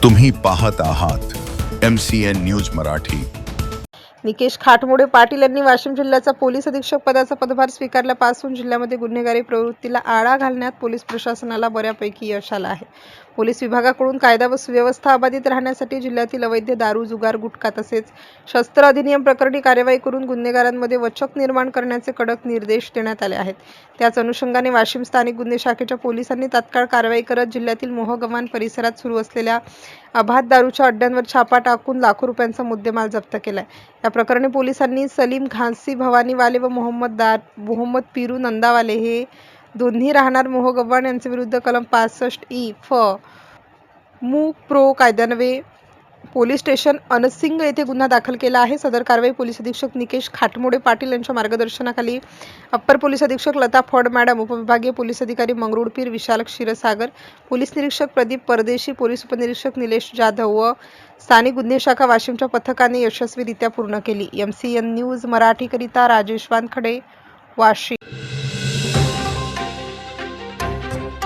तुम्ही पाहत आहात MCN न्यूज मराठी। निकेश खाटमोडे पाटील यांनी वाशिम जिल्ह्याचा पोलीस अधीक्षक पदाचा पदभार स्वीकारल्यापासून जिल्ह्यामध्ये गुन्हेगारी प्रवृत्तीला आळा घालण्यात पोलीस प्रशासनाला बऱ्यापैकी यश आलं आहे। पोलीस विभागाकडून कायदा व सुव्यवस्था अबाधित राहण्यासाठी जिल्ह्यातील अवैध दारू, जुगार, गुटखा तसेच शस्त्र अधिनियम प्रकरणी कार्यवाही करून गुन्हेगारांमध्ये वचक निर्माण करण्याचे कडक निर्देश देण्यात आले आहेत। त्याच अनुषंगाने वाशिम स्थानिक गुन्हे शाखेच्या पोलिसांनी तात्काळ कारवाई करत जिल्ह्यातील मोहगव्हाण परिसरात सुरू असलेल्या अबाध दारूच्या अड्ड्यांवर छापा टाकून लाखो रुपयांचा मुद्देमाल जप्त केलाय। या प्रकरणी पोलिसांनी सलीम घासी भवानीवाले व मोहम्मद पिरू नंदावाले हे दोन्ही राहणार मोहगव्हाण यांच्या विरुद्ध कलम 65 फ मु. प्रो. कायद्यान्वये पोलीस स्टेशन अनसिंग येथे गुन्हा दाखल केला आहे। सदर कारवाई पोलीस अधीक्षक निकेश खाटमोडे पाटील यांच्या मार्गदर्शनाखाली अप्पर पोलीस अधीक्षक लता फड मॅडम, उपविभागीय पोलीस अधिकारी मंगरुळपीर विशाल क्षीरसागर, पोलीस निरीक्षक प्रदीप परदेशी, पोलीस उपनिरीक्षक निलेश जाधव व स्थानिक गुन्हे शाखा वाशिमच्या पथकाने यशस्वीरित्या पूर्ण केली। MCN न्यूज मराठीकरिता राजेश वानखडे, वाशिम।